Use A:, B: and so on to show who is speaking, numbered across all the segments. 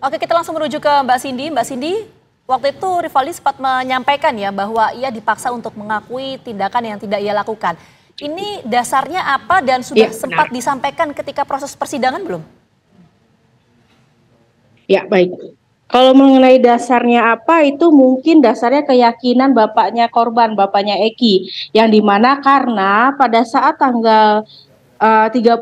A: Oke, kita langsung menuju ke Mbak Cindy. Mbak Cindy, waktu itu Rivaldi sempat menyampaikan ya bahwa ia dipaksa untuk mengakui tindakan yang tidak ia lakukan. Ini dasarnya apa dan sudah sempat disampaikan ketika proses persidangan belum?
B: Ya, baik. Kalau mengenai dasarnya apa, itu mungkin dasarnya keyakinan bapaknya korban, bapaknya Eki. Yang dimana karena pada saat tanggal 31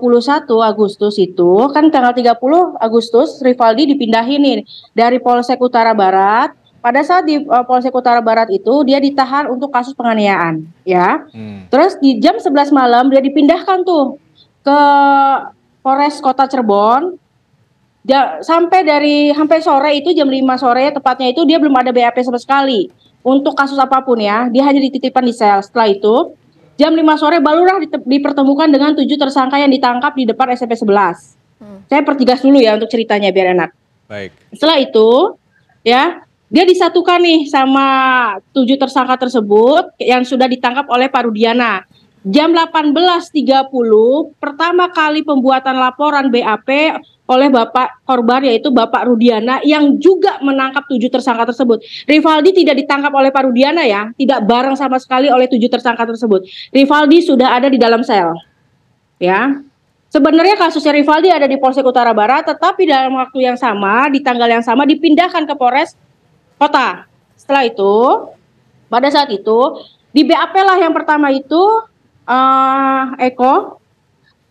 B: Agustus itu, kan tanggal 30 Agustus Rivaldi dipindahin nih dari Polsek Utara Barat. Pada saat di Polsek Utara Barat itu dia ditahan untuk kasus penganiayaan, ya. Terus di jam 11 malam dia dipindahkan tuh ke Polres Kota Cirebon. Sampai sore itu jam 5 sore tepatnya itu dia belum ada BAP sama sekali untuk kasus apapun ya. Dia hanya dititipkan di sel. Setelah itu jam 5 sore barulah dipertemukan dengan 7 tersangka yang ditangkap di depan SMP 11. Saya pertegas dulu ya untuk ceritanya biar enak.
C: Baik. Setelah itu
B: ya dia disatukan nih sama 7 tersangka tersebut yang sudah ditangkap oleh Pak Rudiana. Jam 18.30 pertama kali pembuatan laporan BAP oleh Bapak korban yaitu Bapak Rudiana yang juga menangkap 7 tersangka tersebut. Rivaldi tidak ditangkap oleh Pak Rudiana ya, tidak bareng sama sekali oleh 7 tersangka tersebut. Rivaldi sudah ada di dalam sel. Ya. Sebenarnya kasusnya Rivaldi ada di Polsek Utara Barat, tetapi dalam waktu yang sama, di tanggal yang sama dipindahkan ke Polres Kota. Setelah itu, pada saat itu di BAP lah yang pertama itu Eko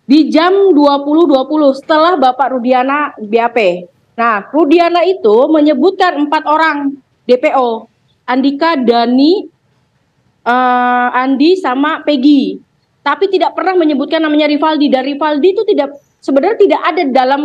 B: di jam 20.20 setelah Bapak Rudiana BAP. Nah, Rudiana itu menyebutkan 4 orang DPO, Andika, Dani, Andi sama Peggy. Tapi tidak pernah menyebutkan namanya Rivaldi. Dan Rivaldi itu sebenarnya tidak ada dalam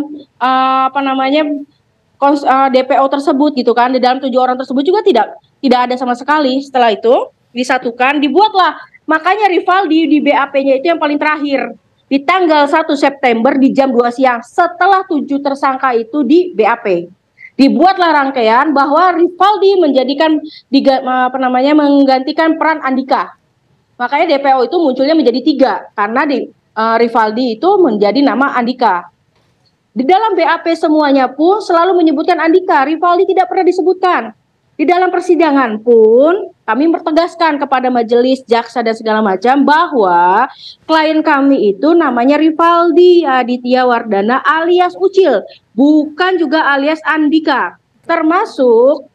B: DPO tersebut gitu kan. Di dalam 7 orang tersebut juga tidak ada sama sekali. Setelah itu disatukan, dibuatlah. Makanya Rivaldi di BAP-nya itu yang paling terakhir. Di tanggal 1 September di jam 2 siang setelah 7 tersangka itu di BAP. Dibuatlah rangkaian bahwa Rivaldi menggantikan peran Andika. Makanya DPO itu munculnya menjadi 3 karena Rivaldi itu menjadi nama Andika. Di dalam BAP semuanya pun selalu menyebutkan Andika, Rivaldi tidak pernah disebutkan. Di dalam persidangan pun kami bertegaskan kepada majelis, jaksa dan segala macam bahwa klien kami itu namanya Rivaldi Aditya Wardana alias Ucil, bukan juga alias Andika. Termasuk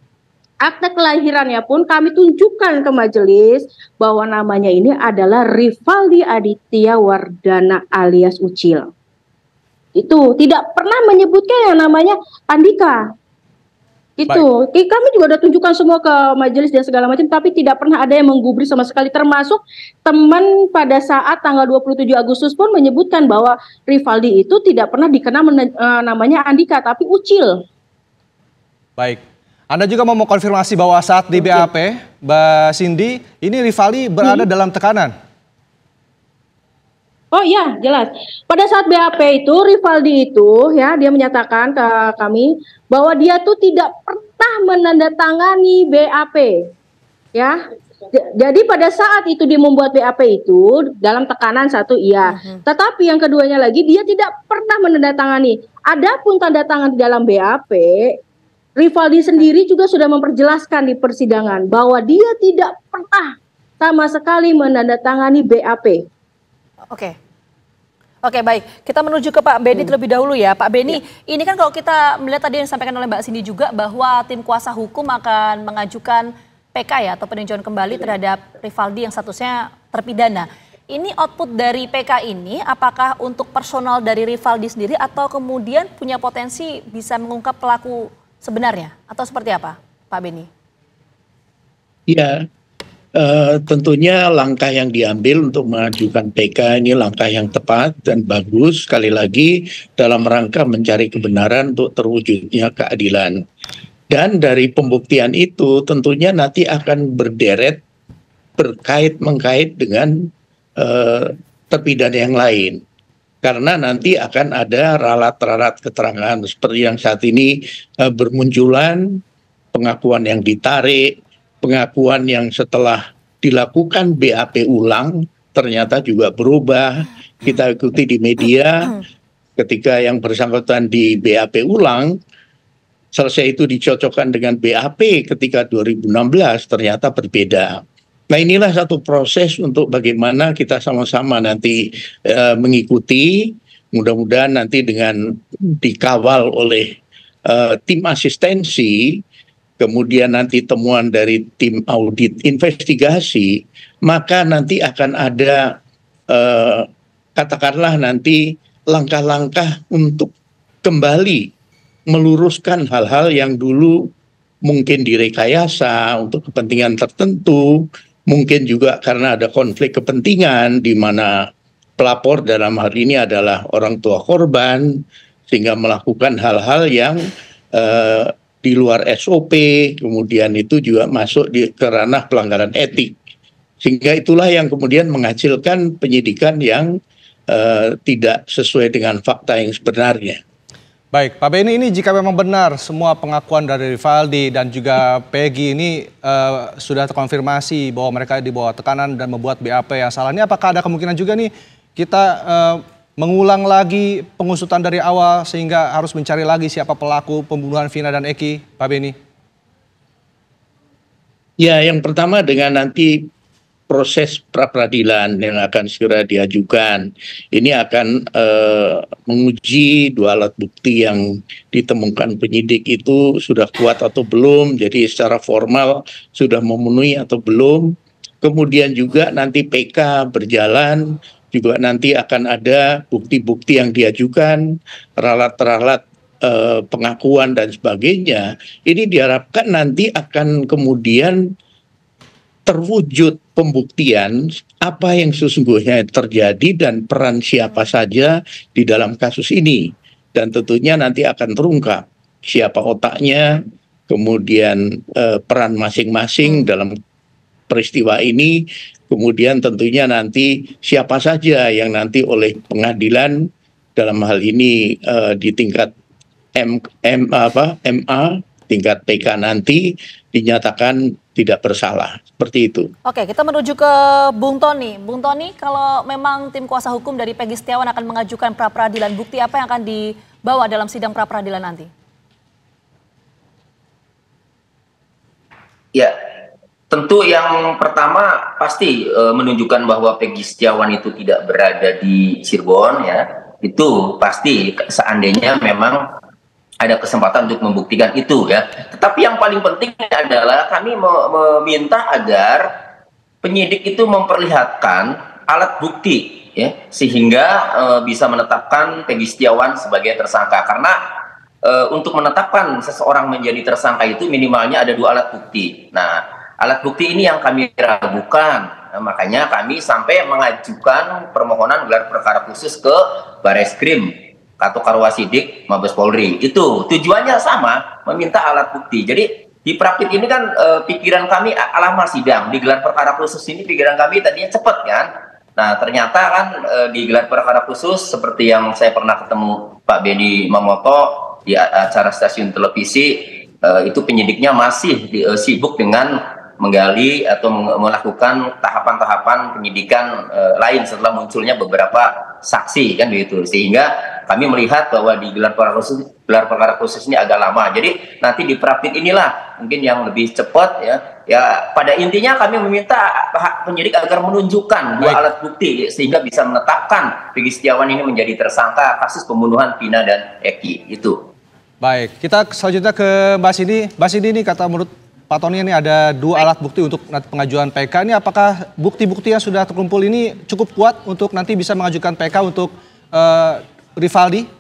B: akte kelahirannya pun kami tunjukkan ke majelis bahwa namanya ini adalah Rivaldi Aditya Wardana alias Ucil. Itu tidak pernah menyebutkan yang namanya Andika. Itu kami juga udah tunjukkan semua ke majelis dan segala macam, tapi tidak pernah ada yang menggubris sama sekali, termasuk teman pada saat tanggal 27 Agustus pun menyebutkan bahwa Rivaldi itu tidak pernah dikenal namanya Andika tapi Ucil.
C: Baik, Anda juga mau konfirmasi bahwa saat di BAP Mbak Cindy ini Rivaldi berada dalam tekanan?
B: Oh iya, jelas. Pada saat BAP itu, Rivaldi itu ya dia menyatakan ke kami bahwa dia tuh tidak pernah menandatangani BAP. Ya. Jadi pada saat itu dia membuat BAP itu dalam tekanan satu iya. Tetapi yang keduanya lagi dia tidak pernah menandatangani. Adapun tanda tangan di dalam BAP, Rivaldi sendiri juga sudah memperjelaskan di persidangan bahwa dia tidak pernah sama sekali menandatangani BAP.
A: Oke, baik. Kita menuju ke Pak Beni terlebih dahulu ya. Pak Beni, ini kan kalau kita melihat tadi yang disampaikan oleh Mbak Cindy juga bahwa tim kuasa hukum akan mengajukan PK ya atau peninjauan kembali terhadap Rivaldi yang statusnya terpidana. Ini output dari PK ini apakah untuk personal dari Rivaldi sendiri atau kemudian punya potensi bisa mengungkap pelaku sebenarnya atau seperti apa, Pak Beni?
D: Ya. Tentunya langkah yang diambil untuk mengajukan PK ini langkah yang tepat dan bagus, sekali lagi dalam rangka mencari kebenaran untuk terwujudnya keadilan. Dan dari pembuktian itu tentunya nanti akan berderet mengkait dengan terpidana yang lain. Karena nanti akan ada ralat-ralat keterangan seperti yang saat ini bermunculan, pengakuan yang ditarik, pengakuan yang setelah dilakukan BAP ulang ternyata juga berubah. Kita ikuti di media ketika yang bersangkutan di BAP ulang selesai itu dicocokkan dengan BAP ketika 2016 ternyata berbeda. Nah, inilah satu proses untuk bagaimana kita sama-sama nanti mengikuti, mudah-mudahan nanti dengan dikawal oleh tim asistensi, kemudian nanti temuan dari tim audit investigasi, maka nanti akan ada katakanlah nanti langkah-langkah untuk kembali meluruskan hal-hal yang dulu mungkin direkayasa untuk kepentingan tertentu, mungkin juga karena ada konflik kepentingan di mana pelapor dalam hal ini adalah orang tua korban, sehingga melakukan hal-hal yang di luar SOP, kemudian itu juga masuk ke ranah pelanggaran etik. Sehingga itulah yang kemudian menghasilkan penyidikan yang tidak sesuai dengan fakta yang sebenarnya.
C: Baik, Pak Beni, ini jika memang benar semua pengakuan dari Rivaldi dan juga Peggy ini sudah terkonfirmasi bahwa mereka di bawah tekanan dan membuat BAP yang salah, ini apakah ada kemungkinan juga nih kita mengulang lagi pengusutan dari awal sehingga harus mencari lagi siapa pelaku pembunuhan Vina dan Eki, Pak Beni?
D: Ya, yang pertama dengan nanti proses pra-peradilan yang akan segera diajukan. Ini akan menguji dua alat bukti yang ditemukan penyidik itu sudah kuat atau belum, jadi secara formal sudah memenuhi atau belum. Kemudian juga nanti PK berjalan, juga nanti akan ada bukti-bukti yang diajukan, ralat-ralat pengakuan dan sebagainya. Ini diharapkan nanti akan kemudian terwujud pembuktian apa yang sesungguhnya terjadi dan peran siapa saja di dalam kasus ini. Dan tentunya nanti akan terungkap siapa otaknya, kemudian peran masing-masing dalam peristiwa ini, kemudian tentunya nanti siapa saja yang nanti oleh pengadilan dalam hal ini di tingkat MA, tingkat PK nanti dinyatakan tidak bersalah, seperti itu.
A: Oke, kita menuju ke Bung Tony. Bung Tony, kalau memang tim kuasa hukum dari Peggy Setiawan akan mengajukan pra-peradilan, bukti apa yang akan dibawa dalam sidang pra-peradilan nanti?
E: Ya, tentu yang pertama pasti menunjukkan bahwa Peggy Setiawan itu tidak berada di Cirebon, ya. Itu pasti seandainya memang ada kesempatan untuk membuktikan itu, ya. Tetapi yang paling penting adalah kami meminta agar penyidik itu memperlihatkan alat bukti, ya, sehingga bisa menetapkan Peggy Setiawan sebagai tersangka. Karena untuk menetapkan seseorang menjadi tersangka itu minimalnya ada dua alat bukti. Nah, alat bukti ini yang kami ragukan. Nah, makanya kami sampai mengajukan permohonan gelar perkara khusus ke Bareskrim atau Karwasidik Mabes Polri. Itu tujuannya sama, meminta alat bukti. Jadi di Prapit ini kan pikiran kami alamat sidang, di gelar perkara khusus ini pikiran kami tadinya cepat kan. Nah, ternyata kan di gelar perkara khusus seperti yang saya pernah ketemu Pak Beni Mamoto di acara stasiun televisi, itu penyidiknya masih sibuk dengan menggali atau melakukan tahapan-tahapan penyidikan lain setelah munculnya beberapa saksi kan begitu, sehingga kami melihat bahwa di gelar perkara khusus ini agak lama. Jadi nanti di Prapit inilah mungkin yang lebih cepat, ya. Ya, pada intinya kami meminta penyidik agar menunjukkan dua alat bukti sehingga bisa menetapkan Peggy Setiawan ini menjadi tersangka kasus pembunuhan Vina dan Eki itu.
C: Baik, kita selanjutnya ke Mbak Cindy. Mbak Cindy, ini kata menurut Pak Tony ini ada dua alat bukti untuk pengajuan PK. Ini apakah bukti-bukti yang sudah terkumpul ini cukup kuat untuk nanti bisa mengajukan PK untuk Rivaldi?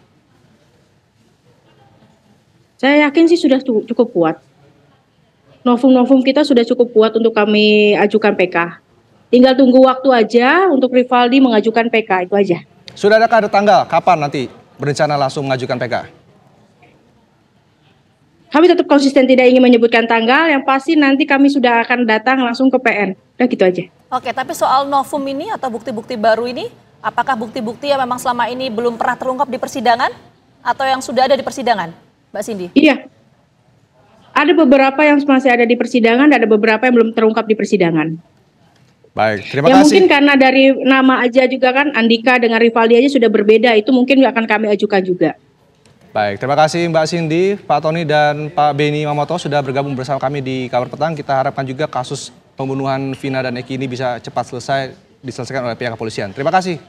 B: Saya yakin sih sudah cukup kuat. Novum kita sudah cukup kuat untuk kami ajukan PK. Tinggal tunggu waktu aja untuk Rivaldi mengajukan PK, itu aja.
C: Sudah adakah ada tanggal kapan nanti berencana langsung mengajukan PK?
B: Kami tetap konsisten tidak ingin menyebutkan tanggal, yang pasti nanti kami sudah akan datang langsung ke PN. Udah gitu aja.
A: Oke, tapi soal novum ini atau bukti-bukti baru ini, apakah bukti-bukti yang memang selama ini belum pernah terungkap di persidangan atau yang sudah ada di persidangan, Mbak Cindy?
B: Iya. Ada beberapa yang masih ada di persidangan, ada beberapa yang belum terungkap di persidangan.
C: Baik, terima
B: kasih. Mungkin karena dari nama aja juga kan, Andika dengan Rivaldi aja sudah berbeda, itu mungkin akan kami ajukan juga.
C: Baik, terima kasih Mbak Cindy, Pak Tony, dan Pak Beni Mamoto sudah bergabung bersama kami di Kabar Petang. Kita harapkan juga kasus pembunuhan Vina dan Eki ini bisa cepat diselesaikan oleh pihak kepolisian. Terima kasih.